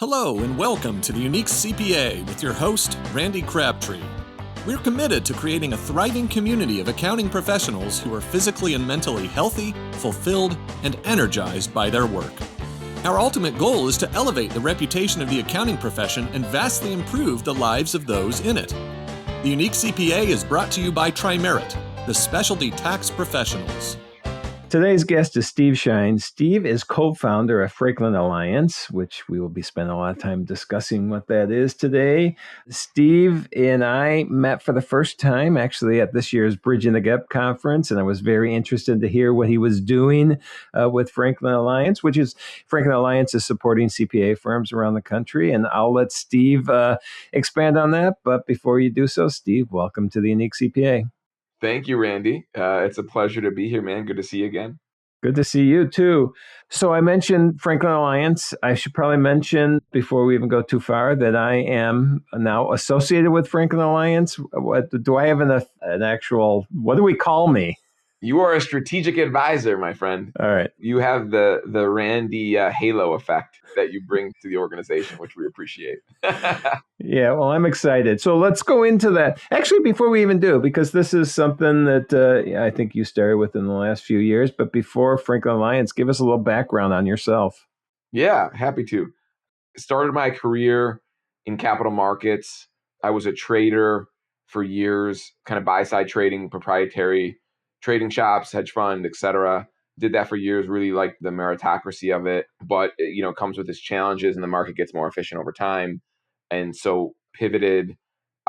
Hello and welcome to the Unique CPA with your host, Randy Crabtree. We're committed to creating a thriving community of accounting professionals who are physically and mentally healthy, fulfilled, and energized by their work. Our ultimate goal is to elevate the reputation of the accounting profession and vastly improve the lives of those in it. The Unique CPA is brought to you by Tri-Merit, the specialty tax professionals. Today's guest is Steve Shein. Steve is co-founder of Franklin Alliance, which we will be spending a lot of time discussing what that is today. Steve and I met for the first time actually at this year's Bridging the Gap conference, and I was very interested to hear what he was doing with Franklin Alliance, Franklin Alliance is supporting CPA firms around the country, and I'll let Steve expand on that. But before you do so, Steve, welcome to the Unique CPA. Thank you, Randy. It's a pleasure to be here, man. Good to see you again. Good to see you too. So I mentioned Franklin Alliance. I should probably mention before we even go too far that I am now associated with Franklin Alliance. What do I have an actual, what do we call me? You are a strategic advisor, my friend. All right. You have the Randy halo effect that you bring to the organization, which we appreciate. Yeah, well, I'm excited. So let's go into that. Actually, before we even do, because this is something that I think you started with in the last few years, but before Franklin Alliance, give us a little background on yourself. Yeah, happy to. Started my career in capital markets. I was a trader for years, kind of buy-side trading, proprietary trading shops, hedge fund, etc. Did that for years, really liked the meritocracy of it, but it comes with its challenges and the market gets more efficient over time. And so pivoted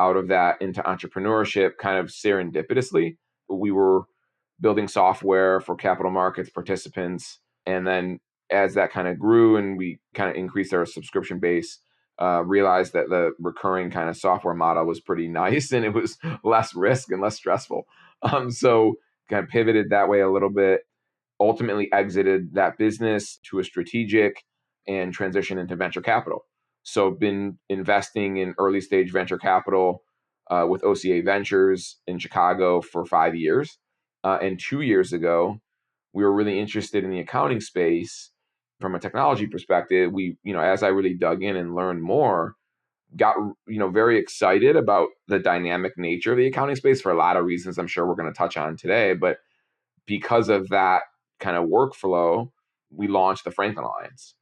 out of that into entrepreneurship kind of serendipitously. We were building software for capital markets participants. And then as that kind of grew and we kind of increased our subscription base, realized that the recurring kind of software model was pretty nice and it was less risk and less stressful. So kind of pivoted that way a little bit, ultimately exited that business to a strategic and transitioned into venture capital. So been investing in early stage venture capital with OCA Ventures in Chicago for 5 years. And 2 years ago, we were really interested in the accounting space from a technology perspective. We, as I really dug in and learned more, got, very excited about the dynamic nature of the accounting space for a lot of reasons I'm sure we're going to touch on today. But because of that kind of workflow, we launched the Franklin Alliance,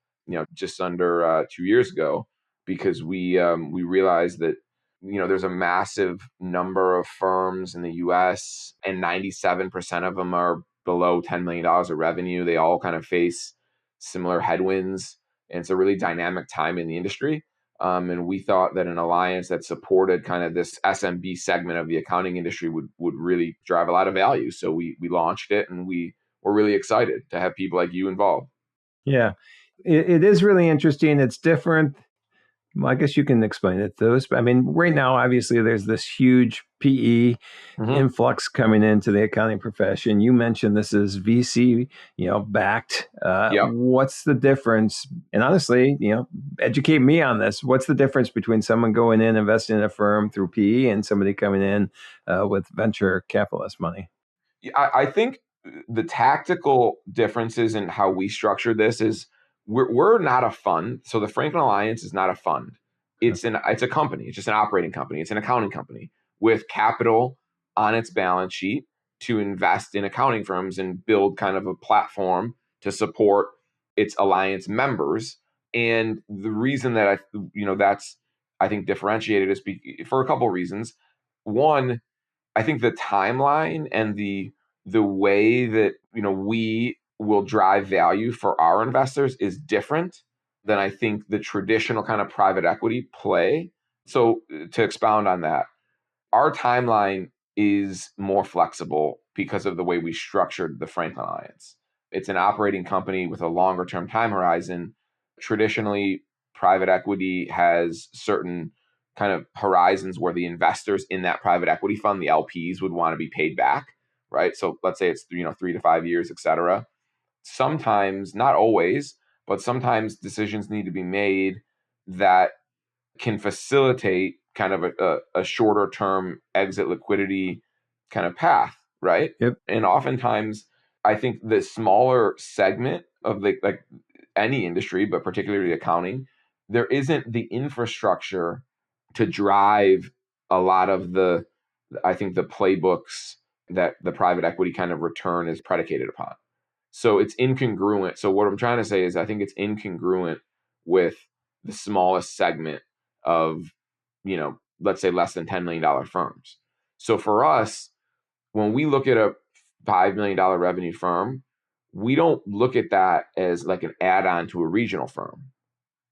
just under 2 years ago, because we realized that, there's a massive number of firms in the US and 97% of them are below $10 million of revenue. They all kind of face similar headwinds. And it's a really dynamic time in the industry. And we thought that an alliance that supported kind of this SMB segment of the accounting industry would really drive a lot of value. So we launched it, and we were really excited to have people like you involved. Yeah, it is really interesting. It's different. Well, I guess you can explain it to us. But I mean, right now, obviously, there's this huge PE influx coming into the accounting profession. You mentioned this is VC, backed. Yep. What's the difference? And honestly, educate me on this. What's the difference between someone going in, investing in a firm through PE and somebody coming in with venture capitalist money? I think the tactical differences in how we structure this is we're not a fund. So the Franklin Alliance is not a fund. It's a company. It's just an operating company. It's an accounting company with capital on its balance sheet to invest in accounting firms and build kind of a platform to support its alliance members. And the reason that that's I think differentiated is for a couple of reasons. One, I think the timeline and the way that we will drive value for our investors is different than I think the traditional kind of private equity play. So to expound on that, our timeline is more flexible because of the way we structured the Franklin Alliance. It's an operating company with a longer term time horizon. Traditionally, private equity has certain kind of horizons where the investors in that private equity fund, the LPs, would want to be paid back, right? So let's say it's 3 to 5 years, et cetera. Sometimes, not always, but sometimes decisions need to be made that can facilitate kind of a shorter term exit liquidity kind of path, right? Yep. And oftentimes, I think the smaller segment of like any industry, but particularly accounting, there isn't the infrastructure to drive a lot of I think the playbooks that the private equity kind of return is predicated upon. So it's incongruent. So what I'm trying to say is I think it's incongruent with the smallest segment of, let's say less than $10 million firms. So for us, when we look at a $5 million revenue firm, we don't look at that as like an add-on to a regional firm,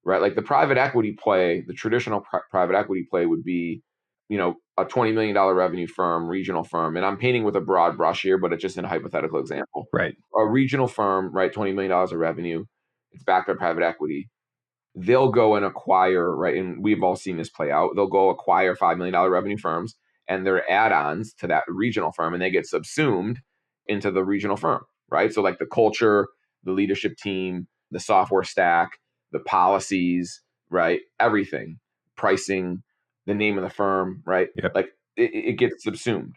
right? Like the private equity play, the traditional private equity play would be, a $20 million revenue firm, regional firm. And I'm painting with a broad brush here, but it's just a hypothetical example. Right. A regional firm, right? $20 million of revenue. It's backed by private equity. They'll go and acquire, right? And we've all seen this play out. They'll go acquire $5 million revenue firms and they're add-ons to that regional firm, and they get subsumed into the regional firm, right? So like the culture, the leadership team, the software stack, the policies, right? Everything, pricing, the name of the firm, right? Yep. Like it gets subsumed.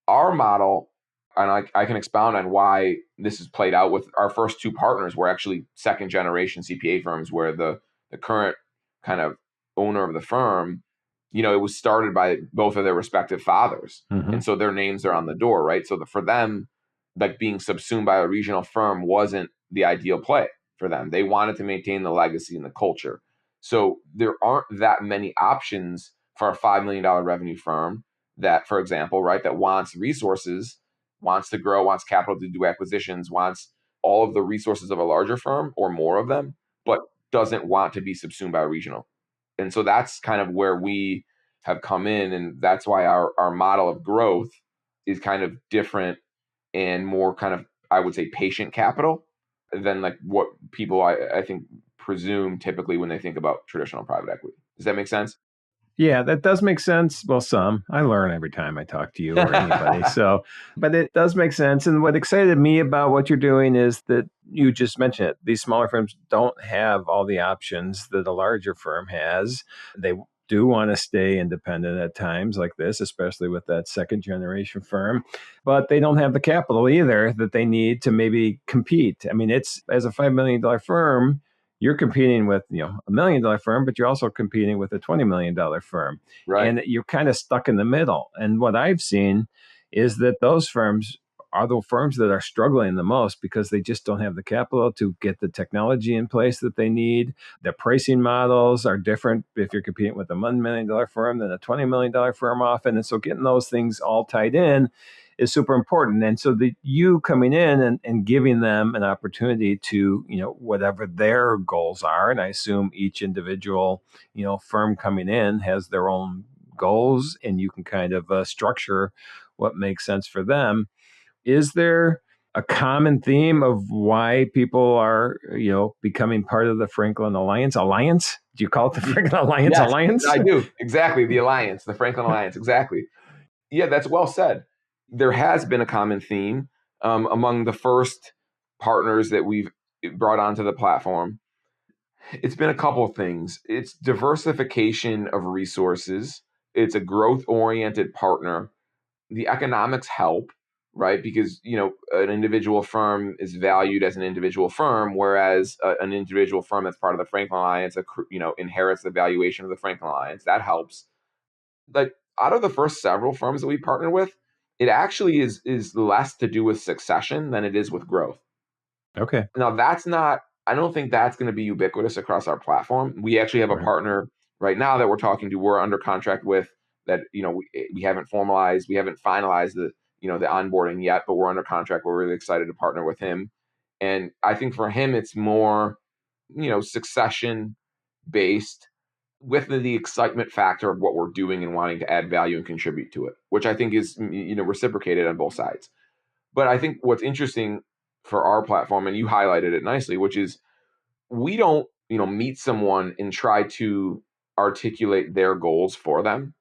Our model, and I can expound on why this is played out with our first two partners were actually second generation CPA firms, where the current kind of owner of the firm, it was started by both of their respective fathers. Mm-hmm. And so their names are on the door, right? So for them, like being subsumed by a regional firm wasn't the ideal play for them. They wanted to maintain the legacy and the culture. So there aren't that many options for a $5 million revenue firm that, for example, right, that wants resources, wants to grow, wants capital to do acquisitions, wants all of the resources of a larger firm or more of them, but doesn't want to be subsumed by a regional. And so that's kind of where we have come in. And that's why our model of growth is kind of different and more kind of, I would say, patient capital than like what people, I think, presume typically when they think about traditional private equity. Does that make sense? Yeah, that does make sense. Well, some. I learn every time I talk to you or anybody. So, but it does make sense. And what excited me about what you're doing is that you just mentioned it. These smaller firms don't have all the options that a larger firm has. They do want to stay independent at times like this, especially with that second generation firm, but they don't have the capital either that they need to maybe compete. I mean, it's as a $5 million firm, you're competing with $1 million firm, but you're also competing with a $20 million firm. Right. And you're kind of stuck in the middle. And what I've seen is that those firms are the firms that are struggling the most because they just don't have the capital to get the technology in place that they need. The pricing models are different if you're competing with a $1 million firm than a $20 million firm often. And so getting those things all tied in is super important. And so you coming in and giving them an opportunity to, whatever their goals are, and I assume each individual, firm coming in has their own goals, and you can kind of structure what makes sense for them. Is there a common theme of why people are, becoming part of the Franklin Alliance? Do you call it the Franklin Alliance? Yes, Alliance? I do. Exactly. The Alliance, the Franklin Alliance. Exactly. Yeah, that's well said. There has been a common theme among the first partners that we've brought onto the platform. It's been a couple of things. It's diversification of resources. It's a growth-oriented partner. The economics help, right? Because, an individual firm is valued as an individual firm, whereas an individual firm that's part of the Franklin Alliance, inherits the valuation of the Franklin Alliance. That helps. Like out of the first several firms that we partner with, it actually is less to do with succession than it is with growth. Okay. Now I don't think that's going to be ubiquitous across our platform. We actually have a partner right now that we're talking to, we're under contract with, that, we haven't formalized, we haven't finalized the onboarding yet, but we're under contract. We're really excited to partner with him. And I think for him, it's more, succession based, with the excitement factor of what we're doing and wanting to add value and contribute to it, which I think is, reciprocated on both sides. But I think what's interesting for our platform, and you highlighted it nicely, which is we don't, meet someone and try to articulate their goals for them.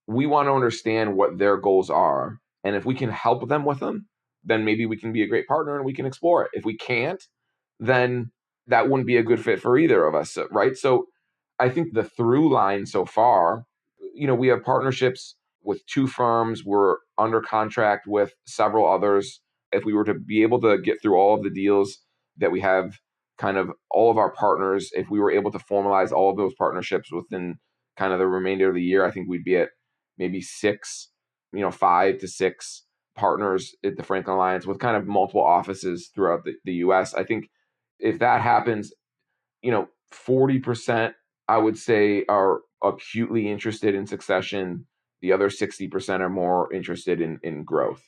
We want to understand what their goals are. And if we can help them with them, then maybe we can be a great partner and we can explore it. If we can't, then that wouldn't be a good fit for either of us, right? So I think the through line so far, we have partnerships with two firms. We're under contract with several others. If we were to be able to get through all of the deals that we have kind of all of our partners, if we were able to formalize all of those partnerships within kind of the remainder of the year, I think we'd be at maybe 5 to 6 partners at the Franklin Alliance with kind of multiple offices throughout the US. I think if that happens, 40%, I would say, are acutely interested in succession. The other 60% are more interested in growth,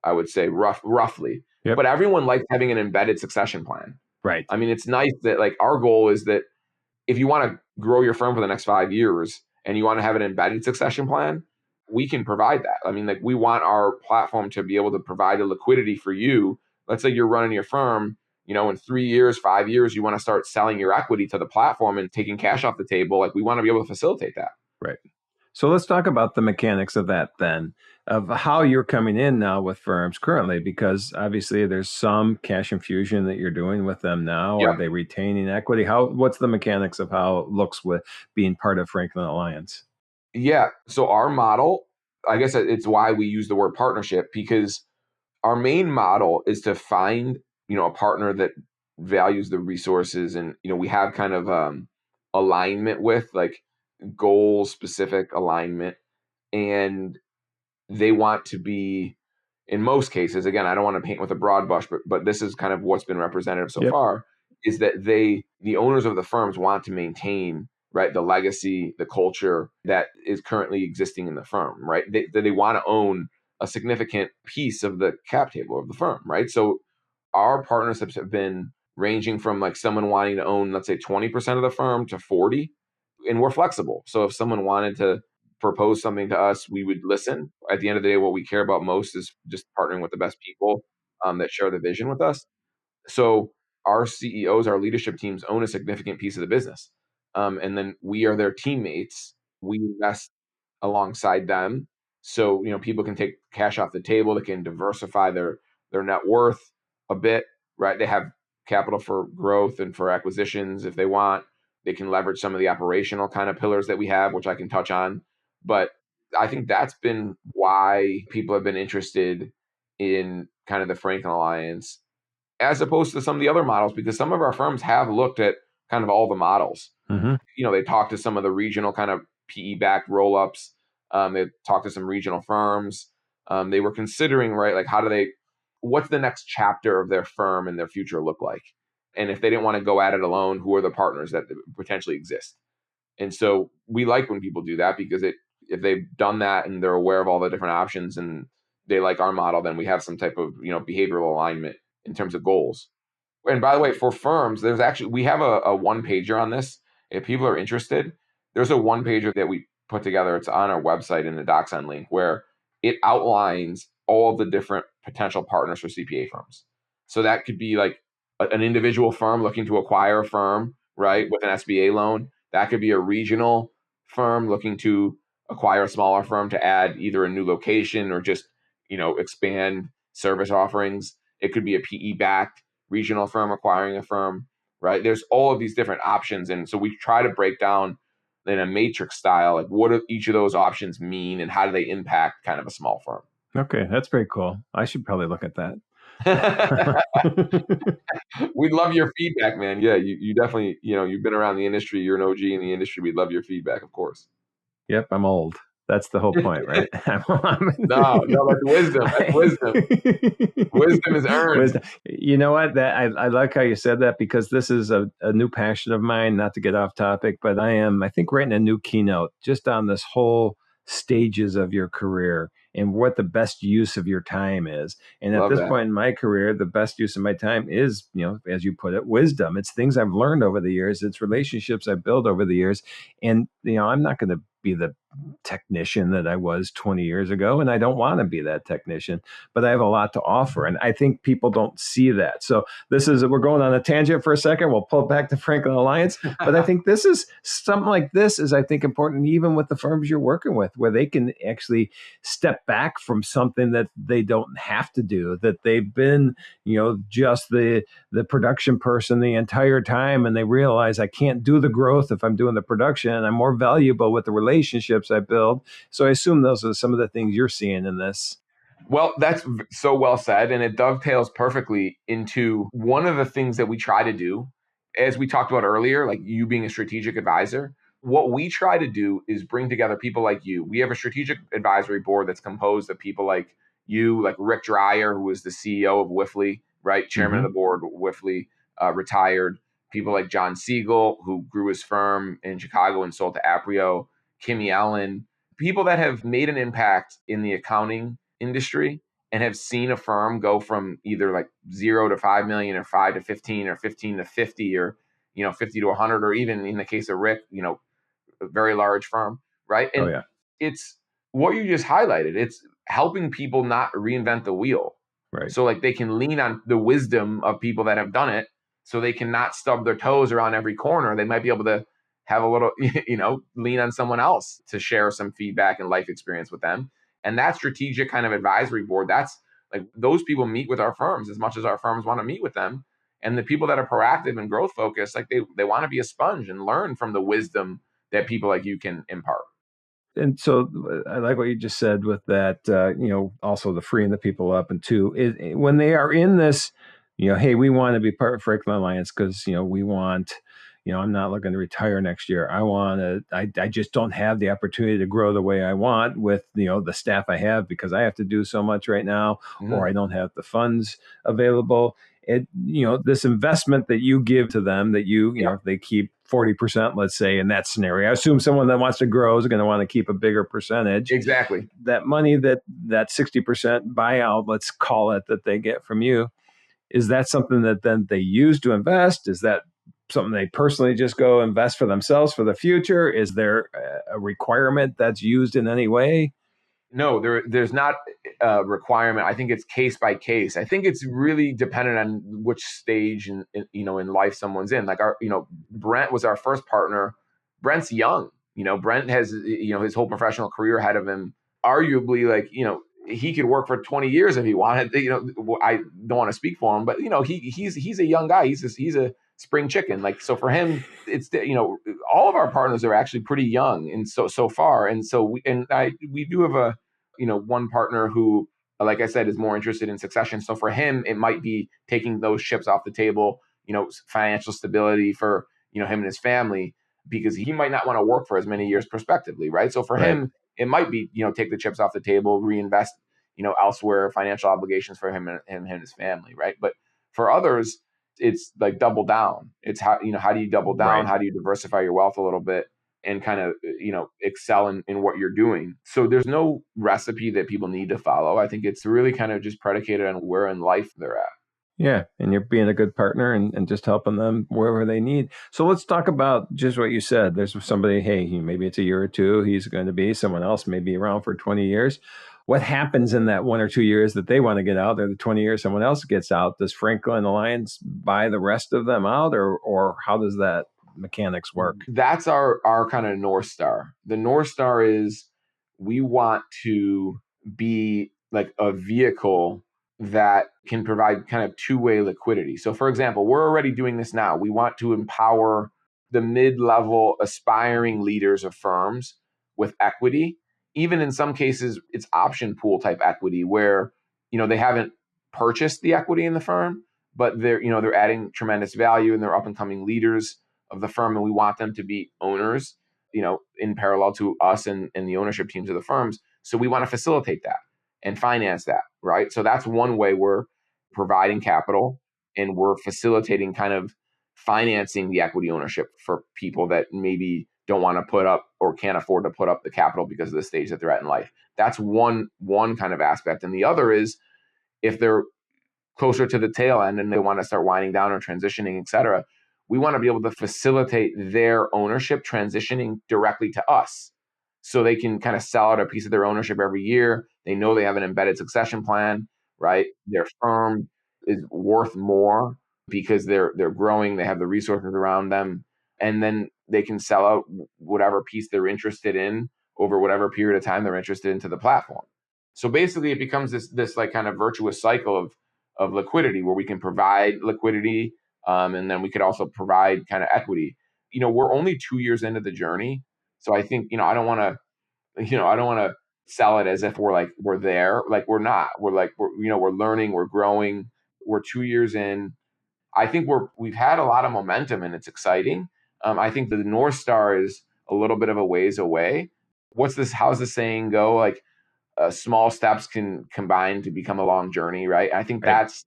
I would say, roughly. Yep. But everyone likes having an embedded succession plan. Right. I mean, it's nice that, like, our goal is that if you want to grow your firm for the next 5 years and you want to have an embedded succession plan, we can provide that. I mean, like, we want our platform to be able to provide the liquidity for you. Let's say you're running your firm, in 3 years, 5 years, you want to start selling your equity to the platform and taking cash off the table. Like, we want to be able to facilitate that. Right. So let's talk about the mechanics of that then, of how you're coming in now with firms currently, because obviously there's some cash infusion that you're doing with them now. Yep. Are they retaining equity? What's the mechanics of how it looks with being part of Franklin Alliance? Yeah. So our model, I guess it's why we use the word partnership, because our main model is to find, a partner that values the resources, and, we have kind of alignment with, like, goal specific alignment, and they want to be, in most cases, again, I don't want to paint with a broad brush, but this is kind of what's been representative so Yep. far, is that the owners of the firms want to maintain, right, the legacy, the culture that is currently existing in the firm, right? They want to own a significant piece of the cap table of the firm, right? So our partnerships have been ranging from, like, someone wanting to own, let's say, 20% of the firm to 40, and we're flexible. So if someone wanted to propose something to us, we would listen. At the end of the day, what we care about most is just partnering with the best people that share the vision with us. So our CEOs, our leadership teams, own a significant piece of the business. And then we are their teammates. We invest alongside them. So, people can take cash off the table. They can diversify their net worth a bit, right? They have capital for growth and for acquisitions if they want. They can leverage some of the operational kind of pillars that we have, which I can touch on. But I think that's been why people have been interested in kind of the Franklin Alliance, as opposed to some of the other models, because some of our firms have looked at kind of all the models. Mm-hmm. They talked to some of the regional kind of PE-backed roll-ups. They talked to some regional firms. They were considering, right, like, what's the next chapter of their firm and their future look like? And if they didn't want to go at it alone, who are the partners that potentially exist? And so we like when people do that, because if they've done that and they're aware of all the different options and they like our model, then we have some type of, behavioral alignment in terms of goals. And by the way, for firms, we have a one pager on this. If people are interested, there's a one pager that we put together. It's on our website in the DocSend link, where it outlines all of the different potential partners for CPA firms. So that could be like an individual firm looking to acquire a firm, right, with an SBA loan. That could be a regional firm looking to acquire a smaller firm to add either a new location or just, expand service offerings. It could be a PE-backed regional firm acquiring a firm, right? There's all of these different options. And so we try to break down in a matrix style, like, what do each of those options mean and how do they impact kind of a small firm? Okay, that's very cool. I should probably look at that. We'd love your feedback, man. Yeah, you definitely, you've been around the industry. You're an OG in the industry. We'd love your feedback, of course. Yep, I'm old. That's the whole point, right? No, that's wisdom. That's wisdom. Wisdom is earned. Wisdom. You know what? I like how you said that, because this is a new passion of mine, not to get off topic, but I think, writing a new keynote just on this whole stages of your career and what the best use of your time is. And at this point in my career, the best use of my time is, as you put it, wisdom. It's things I've learned over the years. It's relationships I've built over the years. And, I'm not going to be the technician that I was 20 years ago, and I don't want to be that technician, but I have a lot to offer. And I think people don't see that. So we're going on a tangent for a second. We'll pull it back to Franklin Alliance. But I think this is something like this is, I think, important even with the firms you're working with, where they can actually step back from something that they don't have to do, that they've been, just the production person the entire time. And they realize, I can't do the growth if I'm doing the production, and I'm more valuable with the relationships I build. So I assume those are some of the things you're seeing in this. Well, that's so well said. And it dovetails perfectly into one of the things that we try to do as we talked about earlier, like you being a strategic advisor, what we try to do is bring together people like you. We have a strategic advisory board that's composed of people like you, like Rick Dreyer, who is the CEO of Wifley, right? Chairman of Mm-hmm. the board, Wifley, retired. People like John Siegel, who grew his firm in Chicago and sold to Aprio, Kimmy Allen, people that have made an impact in the accounting industry and have seen a firm go from either like 0 to 5 million or 5 to 15 or 15 to 50 or 50 to 100, or even in the case of Rick, a very large firm, right? Oh And yeah. it's what you just highlighted. It's helping people not reinvent the wheel. Right. So like they can lean on the wisdom of people that have done it, so they can not stub their toes around every corner. They might be able to have a little, lean on someone else to share some feedback and life experience with them. And that strategic kind of advisory board, that's like those people meet with our firms as much as our firms want to meet with them. And the people that are proactive and growth focused, like they want to be a sponge and learn from the wisdom that people like you can impart. And so I like what you just said with that, also the freeing the people up. And two, when they are in this, hey, we want to be part of Franklin Alliance because, we want, I'm not looking to retire next year. I just don't have the opportunity to grow the way I want with, the staff I have because I have to do so much right now, or I don't have the funds available. This investment that you give to them that if they keep 40%, let's say, in that scenario, I assume someone that wants to grow is going to want to keep a bigger percentage. Exactly. That money, that 60% buyout, let's call it, that they get from you, is that something that then they use to invest? Is that something they personally just go invest for themselves for the future? Is there a requirement that's used in any way? No, there's not a requirement. I think it's case by case. I think it's really dependent on which stage in life someone's in. Like Brent was our first partner. Brent's young. Brent has his whole professional career ahead of him. Arguably, he could work for 20 years if he wanted. I don't want to speak for him, but he's a young guy. He's a spring chicken. Like, so for him, it's all of our partners are actually pretty young and so far. And so we do have one partner who, like I said, is more interested in succession. So for him, it might be taking those chips off the table, financial stability for, him and his family, because he might not want to work for as many years prospectively. Right. So for Right. him, it might be, take the chips off the table, reinvest, elsewhere, financial obligations for him and his family. Right. But for others, it's like double down. It's how do you double down? Right. How do you diversify your wealth a little bit and kind of, excel in what you're doing? So there's no recipe that people need to follow. I think it's really kind of just predicated on where in life they're at. Yeah, and you're being a good partner and just helping them wherever they need. So let's talk about just what you said. There's somebody, hey, maybe it's a year or two, he's going to be, someone else may be around for 20 years. What happens in that 1 or 2 years that they want to get out, or the 20 years someone else gets out? Does Franklin Alliance buy the rest of them out, or how does that mechanics work? That's our kind of North Star. The North Star is we want to be like a vehicle that can provide kind of two-way liquidity. So for example, we're already doing this now. We want to empower the mid-level aspiring leaders of firms with equity. Even in some cases, it's option pool type equity where, they haven't purchased the equity in the firm, but they're adding tremendous value and they're up and coming leaders of the firm, and we want them to be owners, in parallel to us and the ownership teams of the firms. So we want to facilitate that and finance that, right? So that's one way we're providing capital and we're facilitating kind of financing the equity ownership for people that maybe don't want to put up or can't afford to put up the capital because of the stage that they're at in life. That's one kind of aspect. And the other is if they're closer to the tail end and they want to start winding down or transitioning, et cetera, we want to be able to facilitate their ownership transitioning directly to us. So they can kind of sell out a piece of their ownership every year. They know they have an embedded succession plan, right? Their firm is worth more because they're growing, they have the resources around them, and then they can sell out whatever piece they're interested in over whatever period of time they're interested into the platform. So basically it becomes this like kind of virtuous cycle of liquidity where we can provide liquidity, and then we could also provide kind of equity. We're only 2 years into the journey. So I think, I don't want to sell it as if we're there. Like we're not. We're learning, we're growing. We're 2 years in. I think we've had a lot of momentum and it's exciting. I think the North Star is a little bit of a ways away. How's the saying go? Like, small steps can combine to become a long journey, right? I think Right. that's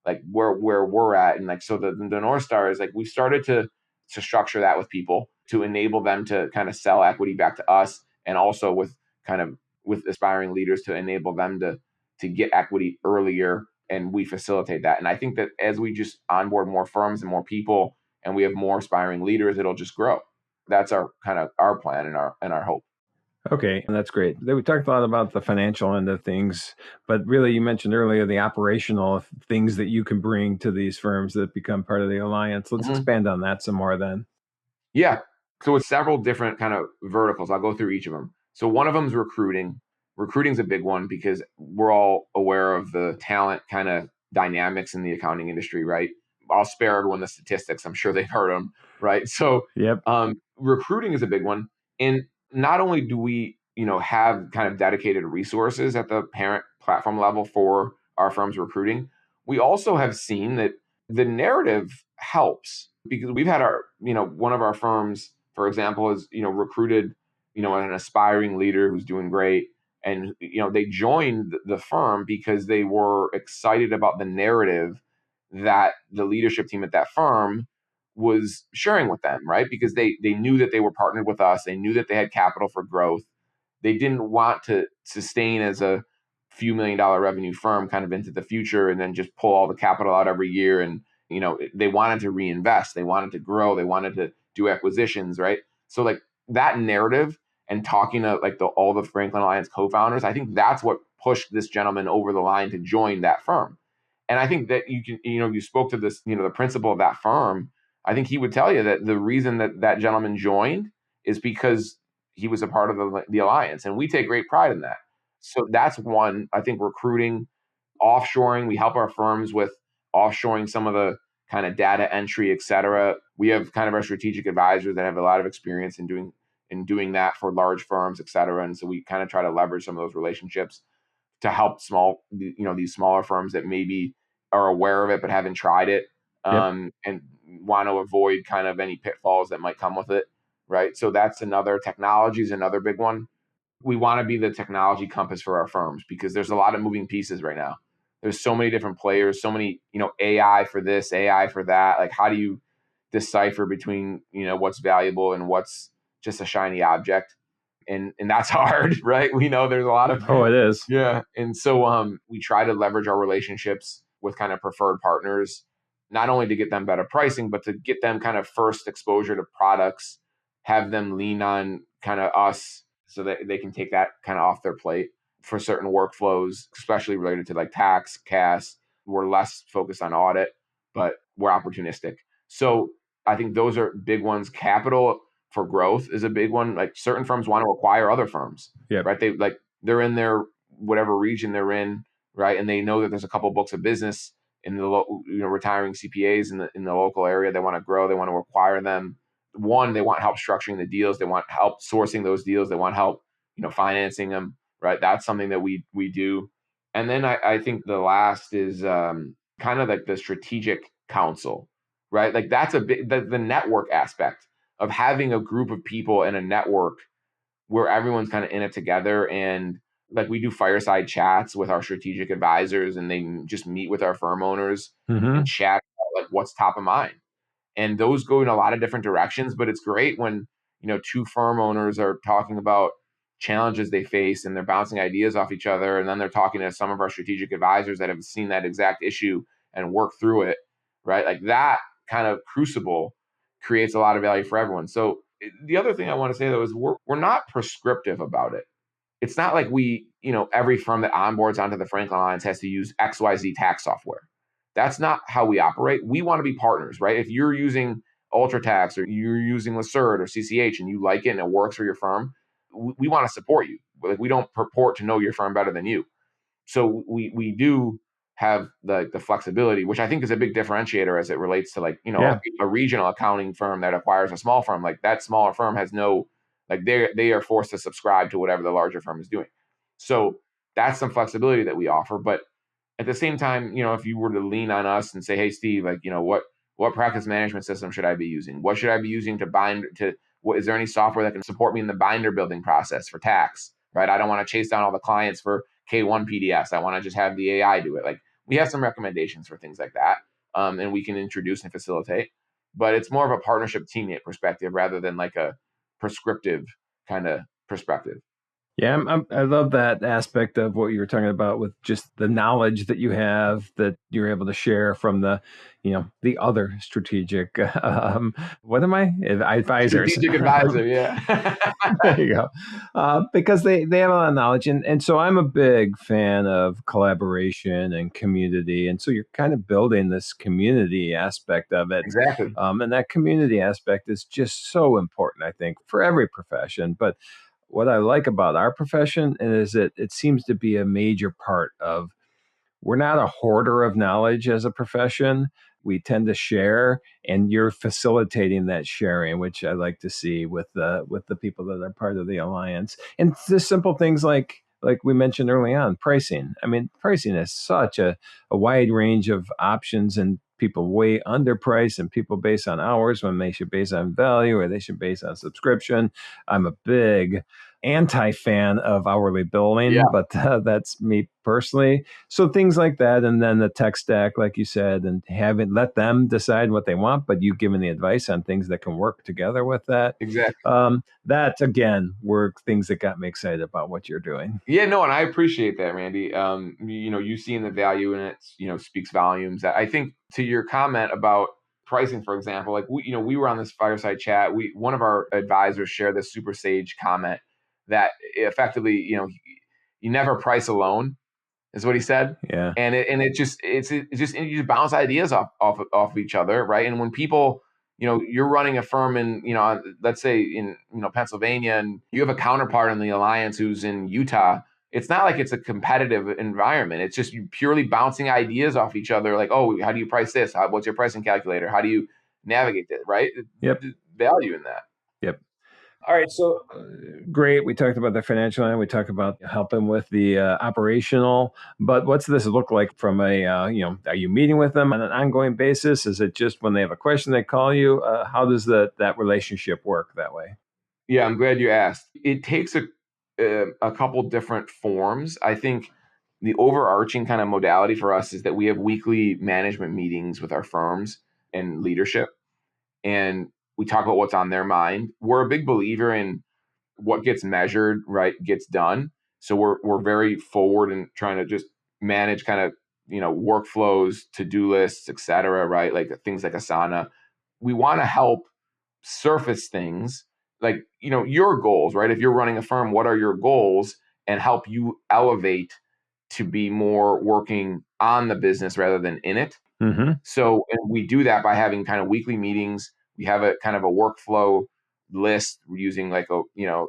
like where we're at. And like, so the North Star is like, we started to structure that with people to enable them to kind of sell equity back to us, and also with kind of with aspiring leaders to enable them to get equity earlier, and we facilitate that. And I think that as we just onboard more firms and more people, and we have more aspiring leaders, it'll just grow. That's our kind of our plan and our hope. Okay, and that's great. We talked a lot about the financial end of things, but really you mentioned earlier the operational things that you can bring to these firms that become part of the alliance. Let's Mhm. expand on that some more then. Yeah. So it's several different kind of verticals. I'll go through each of them. So one of them is recruiting. Recruiting is a big one because we're all aware of the talent kind of dynamics in the accounting industry, right? I'll spare everyone the statistics. I'm sure they've heard them, right? So Yep. recruiting is a big one. And not only do we, have kind of dedicated resources at the parent platform level for our firm's recruiting, we also have seen that the narrative helps, because we've had one of our firms, for example, is, recruited, an aspiring leader who's doing great. And, they joined the firm because they were excited about the narrative that the leadership team at that firm was sharing with them, right? Because they knew that they were partnered with us. They knew that they had capital for growth. They didn't want to sustain as a few $1 million revenue firm kind of into the future and then just pull all the capital out every year. And, they wanted to reinvest. They wanted to grow. They wanted to do acquisitions, right? So like that narrative, and talking to like all the Franklin Alliance co-founders, I think that's what pushed this gentleman over the line to join that firm. And I think that you spoke to this, the principal of that firm. I think he would tell you that the reason that that gentleman joined is because he was a part of the alliance, and we take great pride in that. So that's one. I think recruiting, offshoring. We help our firms with offshoring some of the kind of data entry, et cetera. We have kind of our strategic advisors that have a lot of experience in doing that for large firms, et cetera. And so we kind of try to leverage some of those relationships to help these smaller firms that maybe are aware of it but haven't tried it, Yep. and want to avoid kind of any pitfalls that might come with it, right? So that's another. Technology is another big one. We want to be the technology compass for our firms because there's a lot of moving pieces right now. There's so many different players, so many, AI for this, AI for that. Like, how do you decipher between, what's valuable and what's just a shiny object? And that's hard, right? We know there's a lot of Oh, it is. yeah. And so we try to leverage our relationships with kind of preferred partners, not only to get them better pricing, but to get them kind of first exposure to products, have them lean on kind of us so that they can take that kind of off their plate for certain workflows, especially related to like tax, CAS. We're less focused on audit, but we're opportunistic. So I think those are big ones. Capital for growth is a big one. Like certain firms want to acquire other firms, Yep. right? They're in their whatever region they're in, right? And they know that there's a couple books of business in the retiring CPAs in the local area. They want to grow. They want to acquire them. One, they want help structuring the deals. They want help sourcing those deals. They want help, financing them, right? That's something that we do. And then I think the last is kind of like the strategic counsel, right? Like that's a bit the network aspect of having a group of people in a network where everyone's kind of in it together. And like we do fireside chats with our strategic advisors, and they just meet with our firm owners and Mm-hmm. chat about like what's top of mind. And those go in a lot of different directions, but it's great when, two firm owners are talking about challenges they face and they're bouncing ideas off each other. And then they're talking to some of our strategic advisors that have seen that exact issue and work through it, right? Like that kind of crucible creates a lot of value for everyone. So the other thing I want to say though is we're not prescriptive about it. It's not like every firm that onboards onto the Franklin Alliance has to use XYZ tax software. That's not how we operate. We want to be partners, right? If you're using UltraTax or you're using Lacert or CCH and you like it and it works for your firm, we want to support you. Like we don't purport to know your firm better than you. So we do have the flexibility, which I think is a big differentiator as it relates to like, Yeah. a regional accounting firm that acquires a small firm. Like that smaller firm has no, like they are forced to subscribe to whatever the larger firm is doing. So that's some flexibility that we offer. But at the same time, if you were to lean on us and say, hey, Steve, like, what practice management system should I be using? What should I be using to bind to, is there any software that can support me in the binder building process for tax, right? I don't want to chase down all the clients for K1 PDFs. I want to just have the AI do it. Like, we have some recommendations for things like that, and we can introduce and facilitate. But it's more of a partnership teammate perspective rather than like a prescriptive kind of perspective. Yeah, I love that aspect of what you were talking about with just the knowledge that you have that you're able to share from the other strategic, what am I? Advisors. Strategic advisor, yeah. There you go. Because they have a lot of knowledge. And so I'm a big fan of collaboration and community. And so you're kind of building this community aspect of it. Exactly. And that community aspect is just so important, I think, for every profession. But what I like about our profession is that it seems to be a major part of, we're not a hoarder of knowledge as a profession. We tend to share, and you're facilitating that sharing, which I like to see with the people that are part of the alliance. And the simple things like we mentioned early on, pricing. I mean, pricing is such a wide range of options, and people way underpriced, and people base on hours when they should base on value, or they should base on subscription. I'm a big anti-fan of hourly billing, Yeah. but that's me personally. So things like that, and then the tech stack, like you said, and having let them decide what they want, but you giving the advice on things that can work together with that. Exactly. That again were things that got me excited about what you're doing. Yeah, no, and I appreciate that, Randy. You seeing the value in it, speaks volumes. I think to your comment about pricing, for example, like we were on this fireside chat. One of our advisors shared this super sage comment that effectively, you never price alone, is what he said. Yeah. And it just you just bounce ideas off each other, right? And when people, you're running a firm in, let's say in, Pennsylvania, and you have a counterpart in the alliance who's in Utah, it's not like it's a competitive environment. It's just you purely bouncing ideas off each other. Like, oh, how do you price this? What's your pricing calculator? How do you navigate it? Right? Yep. There's value in that. Yep. All right. So great. We talked about the financial end. We talked about helping with the operational. But what's this look like from are you meeting with them on an ongoing basis? Is it just when they have a question they call you? How does that relationship work that way? Yeah, I'm glad you asked. It takes a couple different forms. I think the overarching kind of modality for us is that we have weekly management meetings with our firms and leadership, and we talk about what's on their mind. We're a big believer in what gets measured, right, gets done. So we're very forward in trying to just manage kind of, workflows, to-do lists, et cetera, right? Like things like Asana. We want to help surface things like, your goals, right? If you're running a firm, what are your goals, and help you elevate to be more working on the business rather than in it. Mm-hmm. So, and we do that by having kind of weekly meetings. We have a kind of a workflow list. We're using like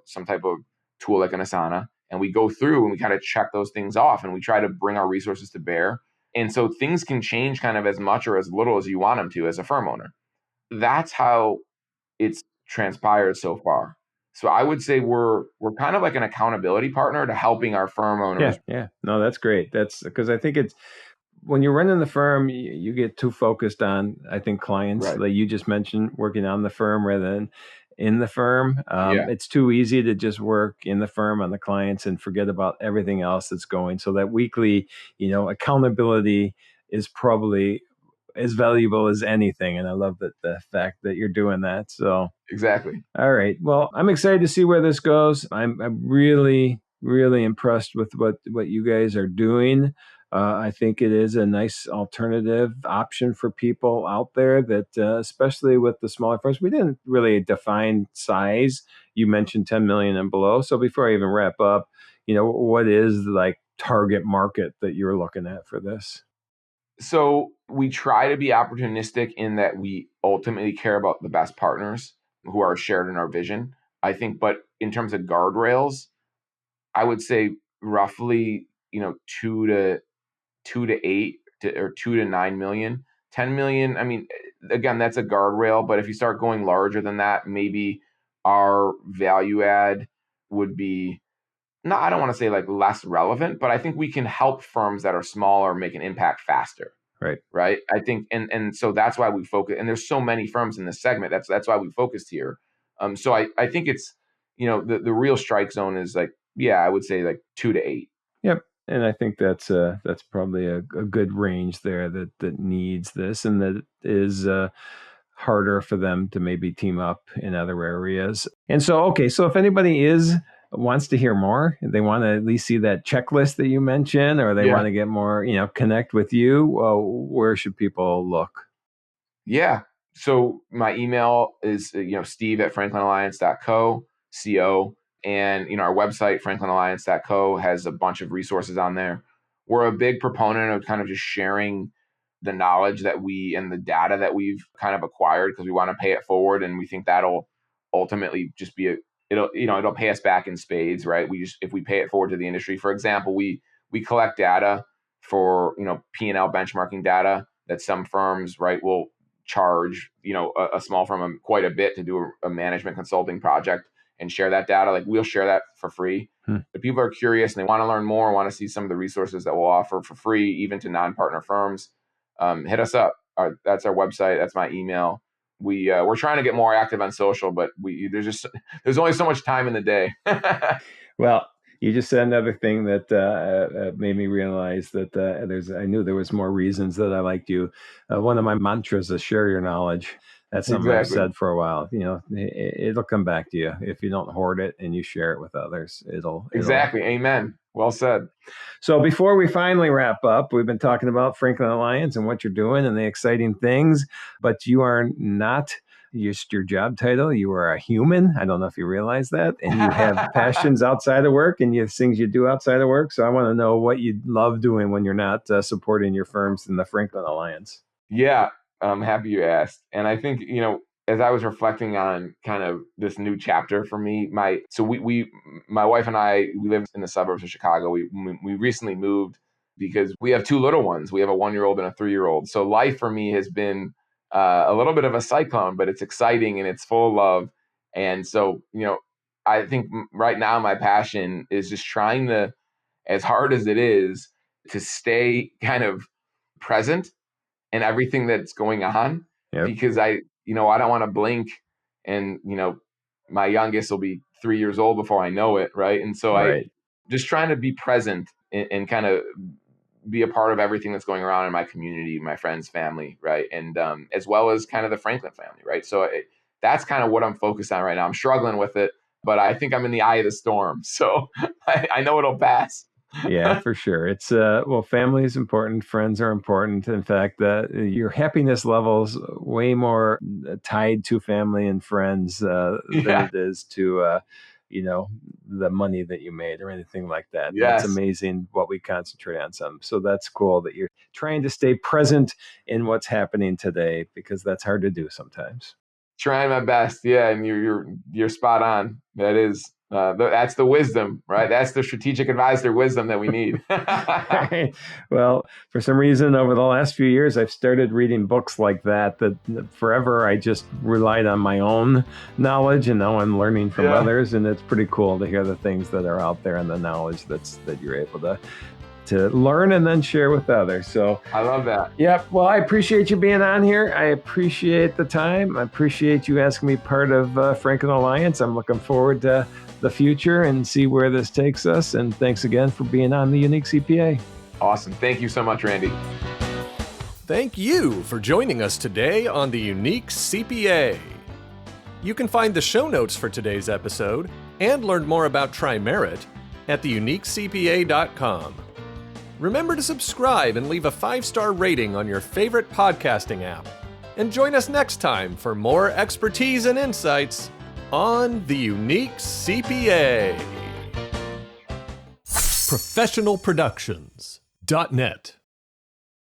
some type of tool like an Asana, and we go through and we kind of check those things off, and we try to bring our resources to bear. And so things can change kind of as much or as little as you want them to as a firm owner. That's how it's transpired so far. So I would say we're kind of like an accountability partner to helping our firm owners. Yeah. No, that's great. That's because I think it's, when you're running the firm, you get too focused on, I think, clients, Right. like you just mentioned, working on the firm rather than in the firm. Yeah. It's too easy to just work in the firm on the clients and forget about everything else that's going. So that weekly, accountability is probably as valuable as anything. And I love the fact that you're doing that. So Exactly. all right. Well, I'm excited to see where this goes. I'm really, really impressed with what you guys are doing. I think it is a nice alternative option for people out there that, especially with the smaller firms, we didn't really define size. You mentioned 10 million and below. So before I even wrap up, what is like target market that you're looking at for this? So we try to be opportunistic in that we ultimately care about the best partners who are shared in our vision, I think. But in terms of guardrails, I would say roughly, 2 to 8 or 2 to 9 million. 10 million, I mean, again, that's a guardrail. But if you start going larger than that, maybe our value add would be, no, I don't want to say like less relevant, but I think we can help firms that are smaller make an impact faster. Right. Right. I think, and so that's why we focus, and there's so many firms in this segment. That's why we focused here. So I think it's, the real strike zone is like, yeah, I would say like 2 to 8. Yep. And I think that's probably a good range there that needs this, and that is harder for them to maybe team up in other areas. And so, okay, so if anybody wants to hear more, they want to at least see that checklist that you mentioned, or they want to get more, connect with you, where should people look? Yeah. So my email is, steve@franklinalliance.co, CO. And, our website, franklinalliance.co, has a bunch of resources on there. We're a big proponent of kind of just sharing the knowledge and the data that we've kind of acquired, because we want to pay it forward. And we think that'll ultimately just it'll pay us back in spades, right? If we pay it forward to the industry. For example, we collect data for, P&L benchmarking data that some firms, right, will charge, a small firm quite a bit to do a management consulting project and share that data. Like, we'll share that for free. If people are curious and they want to learn more, want to see some of the resources that we'll offer for free, even to non-partner firms, hit us up. That's our website. That's my email. We're trying to get more active on social, but there's only so much time in the day. Well, you just said another thing that made me realize that I knew there was more reasons that I liked you. One of my mantras is share your knowledge. That's something I've said for a while. It'll come back to you if you don't hoard it and you share it with others. Exactly. Amen. Well said. So before we finally wrap up, we've been talking about Franklin Alliance and what you're doing and the exciting things, but you are not just your job title. You are a human. I don't know if you realize that. And you have passions outside of work, and you have things you do outside of work. So I want to know what you love doing when you're not supporting your firms in the Franklin Alliance. Yeah, I'm happy you asked. And I think, as I was reflecting on kind of this new chapter for me, my wife and I, we live in the suburbs of Chicago. We recently moved because we have 2 little ones. We have a 1-year-old and a 3-year-old. So life for me has been a little bit of a cyclone, but it's exciting and it's full of love. And so, I think right now my passion is just trying to, as hard as it is, to stay kind of present in everything that's going on. Yep. Because I don't want to blink and, my youngest will be 3 years old before I know it. Right. And so I just trying to be present and kind of be a part of everything that's going around in my community, my friends, family. Right. And as well as kind of the Franklin family. Right. So that's kind of what I'm focused on right now. I'm struggling with it, but I think I'm in the eye of the storm. So I know it'll pass. Yeah, for sure. It's family is important. Friends are important. In fact, your happiness levels way more tied to family and friends than it is to the money that you made or anything like that. Yes. It's amazing what we concentrate on some. So that's cool that you're trying to stay present in what's happening today, because that's hard to do sometimes. Trying my best. Yeah, and you're spot on. That is. That's the wisdom, right? That's the strategic advisor wisdom that we need. Right. Well, for some reason, over the last few years, I've started reading books like that forever I just relied on my own knowledge, and now I'm learning from others. And it's pretty cool to hear the things that are out there and the knowledge that you're able to learn and then share with others. So I love that. Yep. Well, I appreciate you being on here. I appreciate the time. I appreciate you asking me part of Franklin Alliance. I'm looking forward to the future and see where this takes us. And thanks again for being on the Unique CPA. Awesome. Thank you so much, Randy. Thank you for joining us today on the Unique CPA. You can find the show notes for today's episode and learn more about TriMerit at theuniquecpa.com. Remember to subscribe and leave a 5-star rating on your favorite podcasting app. And join us next time for more expertise and insights on the Unique CPA. Professionalproductions.net